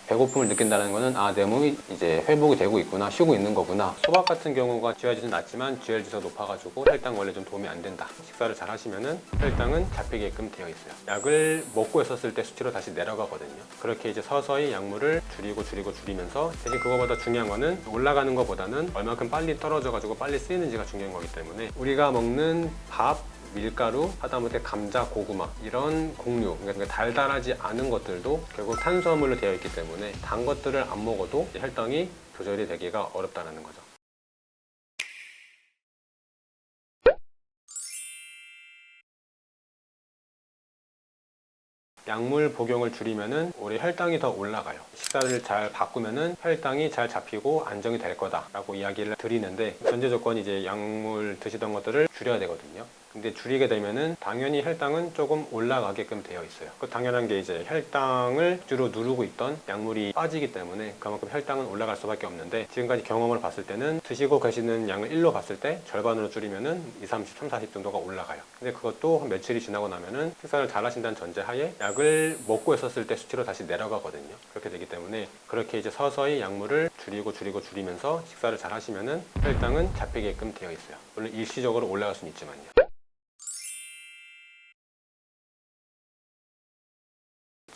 배고픔을 느낀다는 거는 내 몸이 이제 회복이 되고 있구나, 쉬고 있는 거구나. 소박 같은 경우가 GI 지수는 낮지만 GL 지수가 높아가지고 혈당 원래 좀 도움이 안 된다. 식사를 잘 하시면은 혈당은 잡히게끔 되어 있어요. 약을 먹고 있었을 때 수치로 다시 내려가거든요. 그렇게 이제 서서히 약물을 줄이면서, 대신 그거보다 중요한 거는 올라가는 것보다는 얼만큼 빨리 떨어져가지고 빨리 쓰이는지가 중요한 거기 때문에, 우리가 먹는 밥, 밀가루, 하다못해 감자, 고구마 이런 곡류, 그러니까 달달하지 않은 것들도 결국 탄수화물로 되어 있기 때문에 단 것들을 안 먹어도 혈당이 조절이 되기가 어렵다는 거죠. 약물 복용을 줄이면은 우리 혈당이 더 올라가요. 식사를 잘 바꾸면은 혈당이 잘 잡히고 안정이 될 거다라고 이야기를 드리는데, 전제 조건이 이제 약물 드시던 것들을 줄여야 되거든요. 근데 줄이게 되면은 당연히 혈당은 조금 올라가게끔 되어 있어요. 그 당연한 게 이제 혈당을 주로 누르고 있던 약물이 빠지기 때문에 그만큼 혈당은 올라갈 수밖에 없는데, 지금까지 경험을 봤을 때는 드시고 계시는 양을 1로 봤을 때 절반으로 줄이면은 2, 30, 3, 40 정도가 올라가요. 근데 그것도 한 며칠이 지나고 나면은 식사를 잘 하신다는 전제하에 약을 먹고 있었을 때 수치로 다시 내려가거든요. 그렇게 되기 때문에 그렇게 이제 서서히 약물을 줄이면서 식사를 잘 하시면은 혈당은 잡히게끔 되어 있어요. 물론 일시적으로 올라갈 수는 있지만요.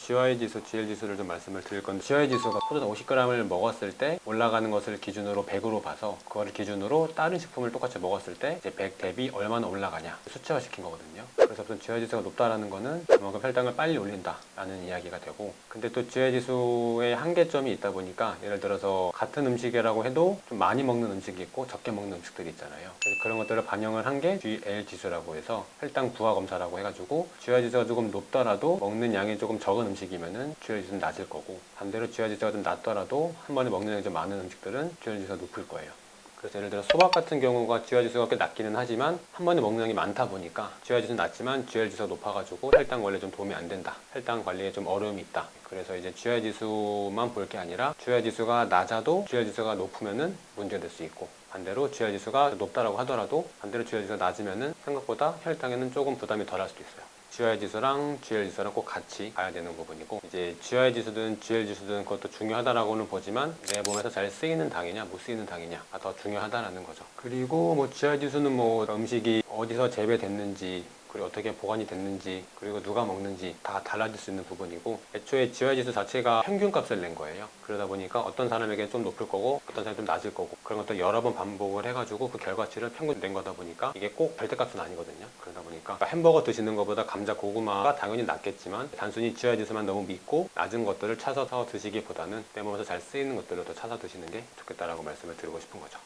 GI 지수, GL 지수를 좀 말씀을 드릴 건데, GI 지수가 포도당 50g을 먹었을 때 올라가는 것을 기준으로 100으로 봐서, 그거를 기준으로 다른 식품을 똑같이 먹었을 때 이제 100 대비 얼마나 올라가냐 수치화 시킨 거거든요. 그래서 우선 GI 지수가 높다라는 거는 그만큼 혈당을 빨리 올린다라는 이야기가 되고, 근데 또 GI 지수의 한계점이 있다 보니까, 예를 들어서 같은 음식이라고 해도 좀 많이 먹는 음식이 있고 적게 먹는 음식들이 있잖아요. 그래서 그런 것들을 반영을 한 게 GL 지수라고 해서 혈당 부하 검사라고 해가지고, GI 지수가 조금 높더라도 먹는 양이 조금 적은 음식이면은 GI 지수는 낮을 거고, 반대로 GI 지수가 좀 낮더라도 한 번에 먹는 양이 좀 많은 음식들은 GI 지수가 높을 거예요. 그래서 예를 들어 소박 같은 경우가 GI 지수가 꽤 낮기는 하지만 한 번에 먹는 양이 많다 보니까 GI 지수는 낮지만 GL 지수가 높아가지고 혈당 원래 좀 도움이 안 된다, 혈당 관리에 좀 어려움이 있다. 그래서 이제 GI 지수만 볼 게 아니라 GI 지수가 낮아도 GI 지수가 높으면은 문제가 될 수 있고, 반대로 GI 지수가 높다라고 하더라도 반대로 GI 지수가 낮으면은 생각보다 혈당에는 조금 부담이 덜할 수도 있어요. GI 지수랑 GL 지수랑 꼭 같이 봐야 되는 부분이고, 이제 GI 지수든 GL 지수든 그것도 중요하다라고는 보지만 내 몸에서 잘 쓰이는 당이냐 못 쓰이는 당이냐가 더 중요하다라는 거죠. 그리고 뭐 GI 지수는 뭐 음식이 어디서 재배됐는지, 그리고 어떻게 보관이 됐는지, 그리고 누가 먹는지 다 달라질 수 있는 부분이고, 애초에 GI 지수 자체가 평균값을 낸 거예요. 그러다 보니까 어떤 사람에게 좀 높을 거고 어떤 사람이 좀 낮을 거고, 그런 것들 여러 번 반복을 해가지고 그 결과치를 평균 낸 거다 보니까 이게 꼭 절대값은 아니거든요. 그러다 보니까 햄버거 드시는 것보다 감자, 고구마가 당연히 낫겠지만, 단순히 GI 지수만 너무 믿고 낮은 것들을 찾아서 드시기보다는 내 몸에서 잘 쓰이는 것들을 더 찾아 드시는 게 좋겠다라고 말씀을 드리고 싶은 거죠.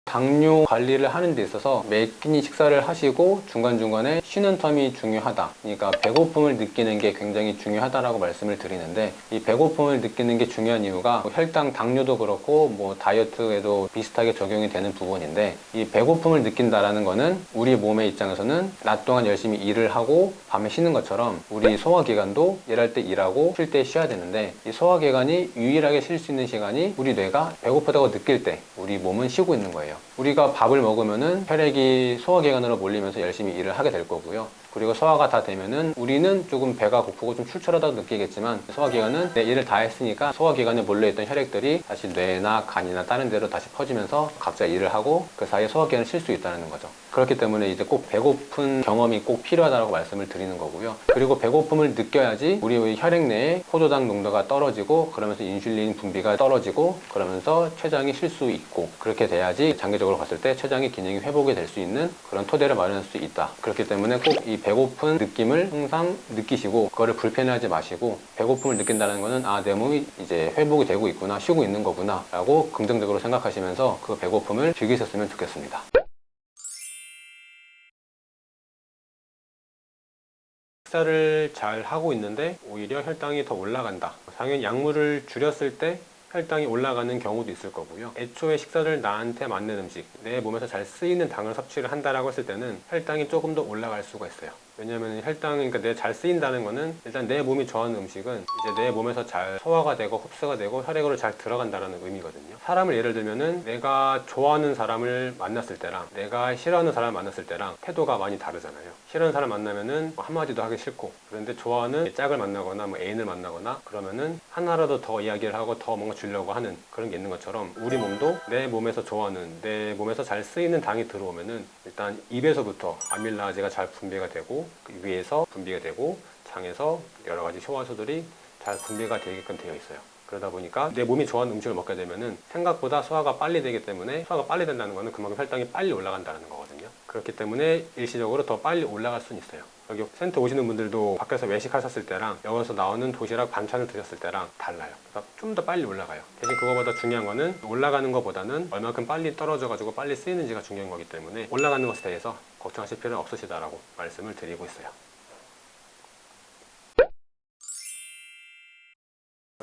당뇨 관리를 하는 데 있어서 매 끼니 식사를 하시고 중간중간에 쉬는 텀이 중요하다. 그러니까 배고픔을 느끼는 게 굉장히 중요하다라고 말씀을 드리는데, 이 배고픔을 느끼는 게 중요한 이유가 혈당, 당뇨도 그렇고 뭐 다이어트에도 비슷하게 적용이 되는 부분인데, 이 배고픔을 느낀다라는 거는 우리 몸의 입장에서는 낮 동안 열심히 일을 하고 밤에 쉬는 것처럼 우리 소화기관도 일할 때 일하고 쉴 때 쉬어야 되는데, 이 소화기관이 유일하게 쉴 수 있는 시간이 우리 뇌가 배고프다고 느낄 때 우리 몸은 쉬고 있는 거예요. 우리가 밥을 먹으면은 혈액이 소화기관으로 몰리면서 열심히 일을 하게 될 거고요. 그리고 소화가 다 되면은 우리는 조금 배가 고프고 좀 출출하다고 느끼겠지만, 소화기관은 내 일을 다 했으니까 소화기관에 몰려있던 혈액들이 다시 뇌나 간이나 다른 데로 다시 퍼지면서 각자 일을 하고 그 사이에 소화기관을 쉴 수 있다는 거죠. 그렇기 때문에 이제 꼭 배고픈 경험이 꼭 필요하다고 말씀을 드리는 거고요. 그리고 배고픔을 느껴야지 우리 혈액 내에 포도당 농도가 떨어지고, 그러면서 인슐린 분비가 떨어지고, 그러면서 췌장이 쉴 수 있고, 그렇게 돼야지 장기적으로 봤을 때 췌장의 기능이 회복이 될 수 있는 그런 토대를 마련할 수 있다. 그렇기 때문에 꼭 이 배고픈 느낌을 항상 느끼시고, 그거를 불편해하지 마시고, 배고픔을 느낀다는 거는 내 몸이 이제 회복이 되고 있구나, 쉬고 있는 거구나 라고 긍정적으로 생각하시면서 그 배고픔을 즐기셨으면 좋겠습니다. 식사를 잘 하고 있는데 오히려 혈당이 더 올라간다. 당연히 약물을 줄였을 때 혈당이 올라가는 경우도 있을 거고요. 애초에 식사를 나한테 맞는 음식, 내 몸에서 잘 쓰이는 당을 섭취를 한다라고 했을 때는 혈당이 조금 더 올라갈 수가 있어요. 왜냐면 혈당이, 그러니까 내 잘 쓰인다는 거는 일단 내 몸이 좋아하는 음식은 이제 내 몸에서 잘 소화가 되고 흡수가 되고 혈액으로 잘 들어간다는 의미거든요. 사람을 예를 들면은 내가 좋아하는 사람을 만났을 때랑 내가 싫어하는 사람을 만났을 때랑 태도가 많이 다르잖아요. 싫어하는 사람 만나면은 뭐 한마디도 하기 싫고, 그런데 좋아하는 짝을 만나거나 뭐 애인을 만나거나 그러면은 하나라도 더 이야기를 하고 더 뭔가 주려고 하는 그런 게 있는 것처럼, 우리 몸도 내 몸에서 좋아하는, 내 몸에서 잘 쓰이는 당이 들어오면은 일단 입에서부터 아밀라제가 잘 분비가 되고, 그 위에서 분비가 되고, 장에서 여러 가지 소화소들이 잘 분비가 되게끔 되어 있어요. 그러다 보니까 내 몸이 좋아하는 음식을 먹게 되면은 생각보다 소화가 빨리 되기 때문에, 소화가 빨리 된다는 거는 그만큼 혈당이 빨리 올라간다는 거거든요. 그렇기 때문에 일시적으로 더 빨리 올라갈 수는 있어요. 여기 센터 오시는 분들도 밖에서 외식하셨을 때랑 여기서 나오는 도시락 반찬을 드셨을 때랑 달라요. 그러니까 좀 더 빨리 올라가요. 대신 그거보다 중요한 거는 올라가는 것보다는 얼마큼 빨리 떨어져가지고 빨리 쓰이는지가 중요한 거기 때문에 올라가는 것에 대해서 걱정하실 필요는 없으시다라고 말씀을 드리고 있어요.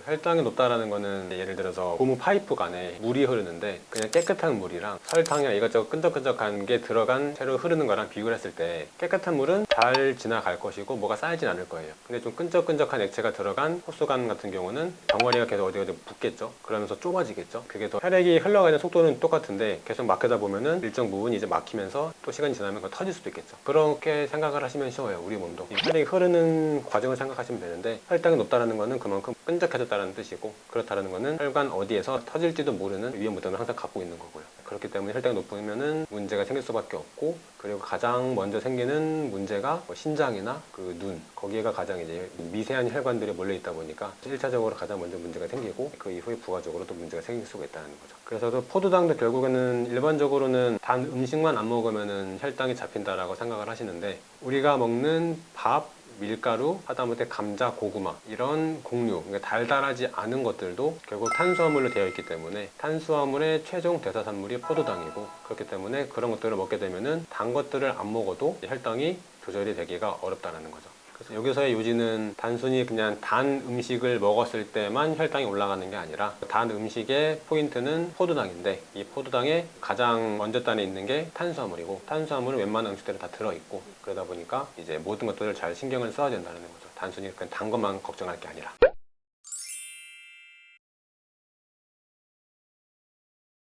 혈당이 높다라는 거는 예를 들어서 고무 파이프 간에 물이 흐르는데 그냥 깨끗한 물이랑 설탕이나 이것저것 끈적끈적한 게 들어간 채로 흐르는 거랑 비교를 했을 때 깨끗한 물은 잘 지나갈 것이고 뭐가 쌓이진 않을 거예요. 근데 좀 끈적끈적한 액체가 들어간 호수관 같은 경우는 덩어리가 계속 어디 붙겠죠. 그러면서 좁아지겠죠. 그게 더 혈액이 흘러가는 속도는 똑같은데 계속 막히다 보면은 일정 부분이 이제 막히면서 또 시간이 지나면 그거 터질 수도 있겠죠. 그렇게 생각을 하시면 쉬워요. 우리 몸도 이 혈액이 흐르는 과정을 생각하시면 되는데, 혈당이 높다는 거는 그만큼 끈적해졌다는 뜻이고, 그렇다는 거는 혈관 어디에서 터질지도 모르는 위험 부담을 항상 갖고 있는 거고요. 그렇기 때문에 혈당이 높으면은 문제가 생길 수밖에 없고, 그리고 가장 먼저 생기는 문제가 뭐 신장이나 그 눈, 거기가 가장 이제 미세한 혈관들이 몰려 있다 보니까 1차적으로 가장 먼저 문제가 생기고, 그 이후에 부가적으로 또 문제가 생길 수가 있다는 거죠. 그래서 그 포도당도 결국에는 일반적으로는 단 음식만 안 먹으면은 혈당이 잡힌다라고 생각을 하시는데, 우리가 먹는 밥, 밀가루, 하다못해 감자, 고구마 이런 곡류, 그러니까 달달하지 않은 것들도 결국 탄수화물로 되어 있기 때문에 탄수화물의 최종 대사산물이 포도당이고, 그렇기 때문에 그런 것들을 먹게 되면은 단 것들을 안 먹어도 혈당이 조절이 되기가 어렵다는 거죠. 그래서 여기서의 요지는 단순히 그냥 단 음식을 먹었을 때만 혈당이 올라가는 게 아니라, 단 음식의 포인트는 포도당인데 이 포도당의 가장 먼저 단에 있는 게 탄수화물이고, 탄수화물은 웬만한 음식들에 다 들어있고, 그러다 보니까 이제 모든 것들을 잘 신경을 써야 된다는 거죠. 단순히 그냥 단 것만 걱정할 게 아니라.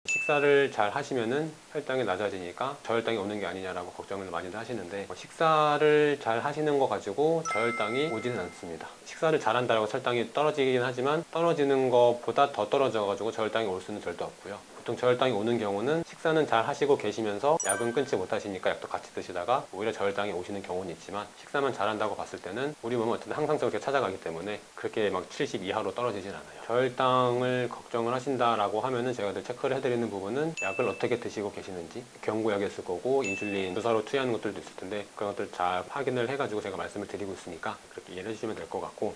식사를 잘 하시면은 혈당이 낮아지니까 저혈당이 오는 게 아니냐라고 걱정을 많이들 하시는데, 식사를 잘 하시는 거 가지고 저혈당이 오지는 않습니다. 식사를 잘 한다고 혈당이 떨어지긴 하지만 떨어지는 것보다 더 떨어져 가지고 저혈당이 올 수는 절대 없고요. 보통 저혈당이 오는 경우는 식사는 잘 하시고 계시면서 약은 끊지 못하시니까 약도 같이 드시다가 오히려 저혈당이 오시는 경우는 있지만, 식사만 잘한다고 봤을 때는 우리 몸은 어쨌든 항상 저렇게 찾아가기 때문에 그렇게 막 70 이하로 떨어지진 않아요. 저혈당을 걱정을 하신다라고 하면은 제가 늘 체크를 해드리는 부분은 약을 어떻게 드시고 계시는지, 경구약이 있을 거고 인슐린 주사로 투여하는 것들도 있을 텐데 그런 것들 잘 확인을 해가지고 제가 말씀을 드리고 있으니까 그렇게 이해해 주시면 될 것 같고,